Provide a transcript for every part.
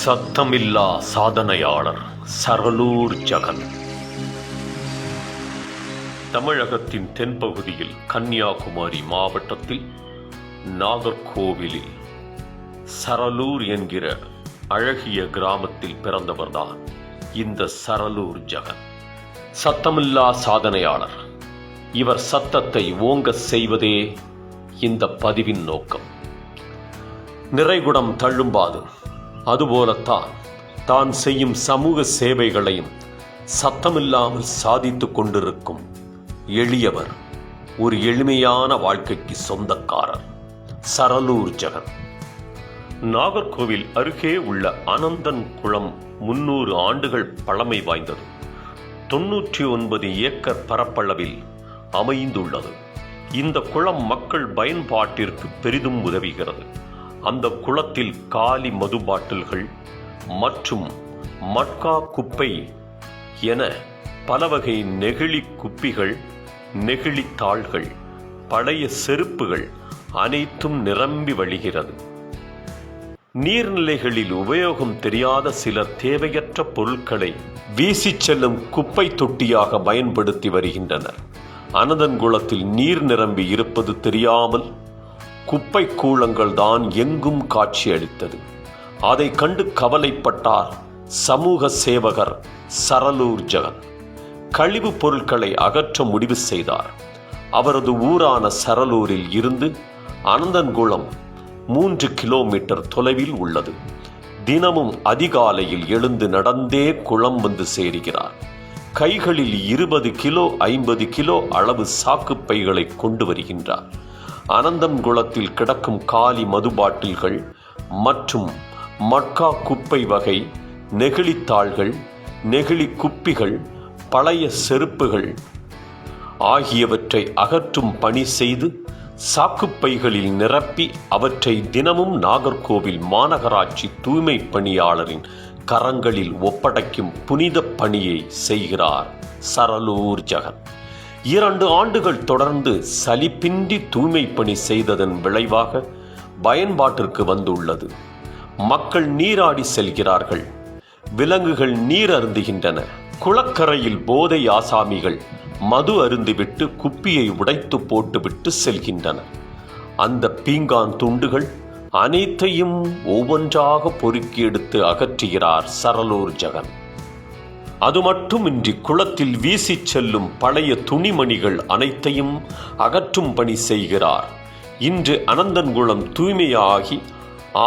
சத்தமில்லா சாதனையாளர் சரலூர் ஜெகன். தமிழகத்தின் தென்பகுதியில் கன்னியாகுமரி மாவட்டத்தில் நாகர்கோவிலில் சரலூர் என்கிற அழகிய கிராமத்தில் பிறந்தவர்தான் இந்த சரலூர் ஜெகன். சத்தமில்லா சாதனையாளர். இவர் சத்தத்தை ஓங்க செய்வதே இந்த பதிவின் நோக்கம். நிறைகுடம் தள்ளும்பாது. அதுபோலத்தான் தான் செய்யும் சமூக சேவைகளையும் சத்தமில்லாமல் சாதித்துக் கொண்டிருக்கும் எளியவர், ஒரு எளிமையான வாழ்க்கைக்கு சொந்தக்காரர் சரலூர் ஜெகன். நாகர்கோவில் அருகே உள்ள அனந்தன் குளம் 300 ஆண்டுகள் பழமை வாய்ந்தது. 99 ஏக்கர் பரப்பளவில் அமைந்துள்ளது. இந்த குளம் மக்கள் பயன்பாட்டிற்கு பெரிதும் உதவுகிறது. அந்த குளத்தில் காலி மது பாட்டில்கள் மற்றும் மட்கா குப்பை என பல வகை நெகிழி குப்பிகள், நெகிழி தாள்கள், பழைய செருப்புகள் அனைத்தும் நிரம்பி வழிகிறது. நீர்நிலைகளில் உபயோகம் தெரியாத சிலர் தேவையற்ற பொருட்களை வீசிச் செல்லும் குப்பை தொட்டியாக பயன்படுத்தி வருகின்றனர். அனந்தன்குளத்தில் நீர் நிரம்பி இருப்பது தெரியாமல் குப்பை கூளங்கள் தான் எங்கும் காட்சியளித்தது. அதை கண்டு கவலைப்பட்டார் சமூக சேவகர் சரலூர் ஜெகன். கழிவு பொருட்களை அகற்ற முடிவு செய்தார். அவரது ஊரான சரலூரில் இருந்து அனந்தன்குளம் 3 கிலோமீட்டர் தொலைவில் உள்ளது. தினமும் அதிகாலையில் எழுந்து நடந்தே குளம் வந்து சேருகிறார். கைகளில் 20 கிலோ 50 கிலோ அளவு சாக்கு பைகளை கொண்டு வருகின்றார். அனந்தன்குளத்தில் கிடக்கும் காலி மது பாட்டில்கள் மற்றும் மட்கா குப்பை வகை, நெகிழித்தாள்கள், நெகிழி குப்பிகள், பழைய செருப்புகள் ஆகியவற்றை அகற்றும் பணி செய்து சாக்குப்பைகளில் நிரப்பி அவற்றை தினமும் நாகர்கோவில் மாநகராட்சி தூய்மை பணியாளரின் கரங்களில் ஒப்படைக்கும் புனித பணியை செய்கிறார் சரலூர் ஜெகன். 2 ஆண்டுகள் தொடர்ந்து சலிப்பின்றி தூய்மை பணி செய்ததன் விளைவாக பயன்பாட்டிற்கு வந்துள்ளது. மக்கள் நீராடி செல்கிறார்கள். விலங்குகள் நீர் அருந்துகின்றன. குளக்கரையில் போதை ஆசாமிகள் மது அருந்திவிட்டு குப்பியை உடைத்து போட்டுவிட்டு செல்கின்றனர். அந்த பீங்கான் துண்டுகள் அனைத்தையும் ஒவ்வொன்றாக பொறுக்கி எடுத்து அகற்றுகிறார் சரலூர் ஜெகன். அது மட்டுமின்றி குளத்தில் வீசிச் செல்லும் பழைய துணிமணிகள் அனைத்தையும் அகற்றும் பணி செய்கிறார். இன்று அனந்தன்குளம் தூய்மையாகி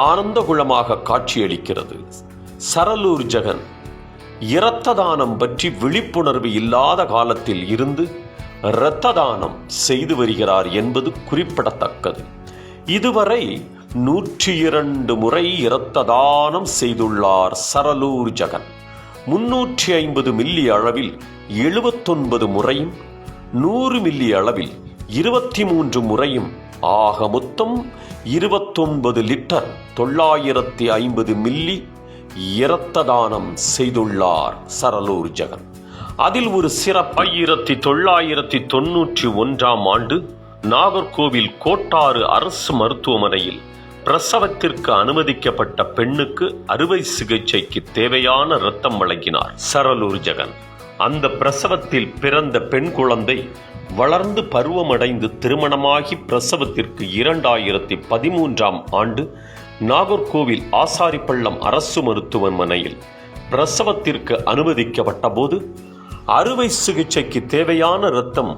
ஆனந்த குளமாக காட்சியளிக்கிறது. சரலூர் ஜெகன் இரத்த தானம் பற்றி விழிப்புணர்வு இல்லாத காலத்தில் இருந்து இரத்த தானம் செய்து வருகிறார் என்பது குறிப்பிடத்தக்கது. இதுவரை 102 முறை இரத்த தானம் செய்துள்ளார் சரலூர் ஜெகன். 350 மில்லி அளவில் 79 முறையும், 100 மில்லி அளவில் 23 முறையும், ஆக மொத்தம் 29 லிட்டர் 950 மில்லி இரத்த தானம் செய்துள்ளார் சரலூர் ஜெகன். அதில் ஒரு சிறப்பு, 1991ஆம் ஆண்டு நாகர்கோவில் கோட்டாறு அரசு மருத்துவமனையில் பிரசவத்திற்கு அனுமதிக்கப்பட்ட பெண்ணுக்கு அறுவை சிகிச்சைக்கு தேவையான இரத்தம் வழங்கினார் சரலூர் ஜெகன். அந்த பிரசவத்தில் பிறந்த பெண் குழந்தை வளர்ந்து பருவமடைந்து திருமணமாகி பிரசவத்திற்கு 2013ஆம் ஆண்டு நாகர்கோவில் ஆசாரிப்பள்ளம் அரசு மருத்துவமனையில் பிரசவத்திற்கு அனுமதிக்கப்பட்ட போது அறுவை சிகிச்சைக்கு தேவையான இரத்தம்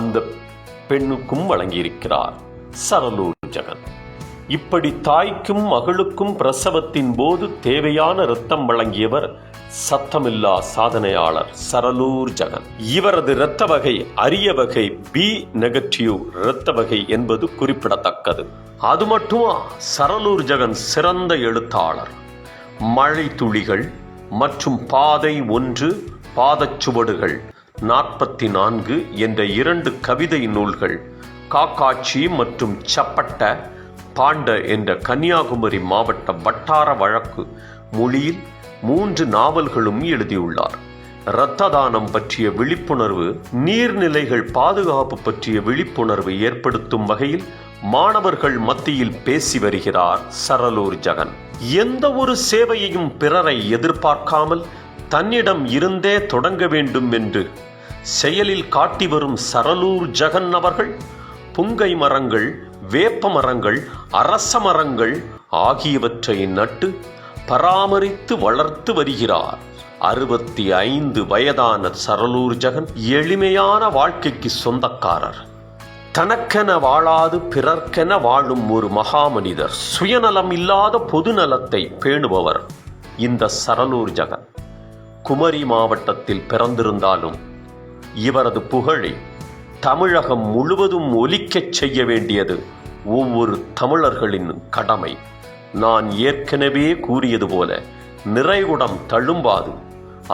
அந்த பெண்ணுக்கும் வழங்கியிருக்கிறார் சரலூர் ஜெகன். இப்படி தாய்க்கும் மகளுக்கும் பிரசவத்தின் போது தேவையான இரத்தம் வழங்கியவர் சத்தமில்லா சாதனையாளர் சரலூர் ஜெகன். இவரது இரத்த வகை அரிய வகை B நெகட்டிவ் இரத்த வகை என்பது குறிப்பிடத்தக்கது. அது மட்டுமா, சரலூர் ஜெகன் சிறந்த எழுத்தாளர். மழை துளிகள் மற்றும் பாதை 1, பாதச்சுவடுகள் 44 என்ற 2 கவிதை நூல்கள், காக்காட்சி மற்றும் சப்பட்ட பாண்ட என்ற கன்னியாகுமரி மாவட்ட வட்டார வழக்கு மொழியில் 3 நாவல்களும் எழுதியுள்ளார். இரத்த தானம் பற்றிய விழிப்புணர்வு, நீர்நிலைகள் பாதுகாப்பு பற்றிய விழிப்புணர்வு ஏற்படுத்தும் வகையில் மாணவர்கள் மத்தியில் பேசி வருகிறார் சரளூர் ஜெகன். எந்த ஒரு சேவையையும் பிறரை எதிர்பார்க்காமல் தன்னிடம் இருந்தே தொடங்க வேண்டும் என்று செயலில் காட்டி வரும் சரளூர் ஜெகன் அவர்கள் புங்கை மரங்கள், வேப்ப மரங்கள், அரச மரங்கள் ஆகியவற்றை நட்டு பராமரித்து வளர்த்து வருகிறார். 65 வயதான சரளூர் ஜெகன் எளிமையான வாழ்க்கைக்கு சொந்தக்காரர். தனக்கென வாழாது பிறர்க்கென வாழும் ஒரு மகாமனிதர். சுயநலம் இல்லாத பொது நலத்தை பேணுபவர் இந்த சரளூர் ஜெகன். குமரி மாவட்டத்தில் பிறந்திருந்தாலும் இவரது புகழை தமிழகம் முழுவதும் ஒலிக்கச் செய்ய வேண்டியது ஒவ்வொரு தமிழர்களின் கடமை. நான் ஏற்கனவே கூறியது போல நிறைகுடம் தழும்பாது.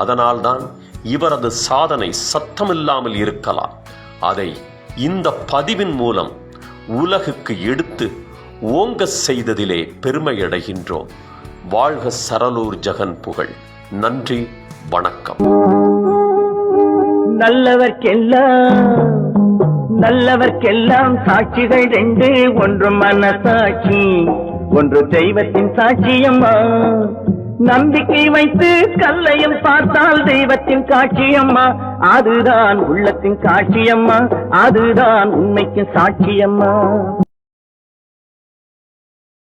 அதனால்தான் இவரது சாதனை சத்தமில்லாமல் இருக்கலாம். அதை இந்த பதிவின் மூலம் உலகுக்கு எடுத்து ஓங்க செய்ததிலே பெருமையடைகின்றோம். வாழ்க சரளூர் ஜெகன் புகழ். நன்றி, வணக்கம். நல்லவர்க்கெல்லாம் சாட்சிகள் 2, ஒன்று மனசாட்சி, ஒன்று தெய்வத்தின் சாட்சியம்மா. நம்பிக்கை வைத்து கல்லையும் பார்த்தால் தெய்வத்தின் காட்சியம்மா. அதுதான் உள்ளத்தின் காட்சியம்மா, அதுதான் உண்மைக்கு சாட்சியம்மா.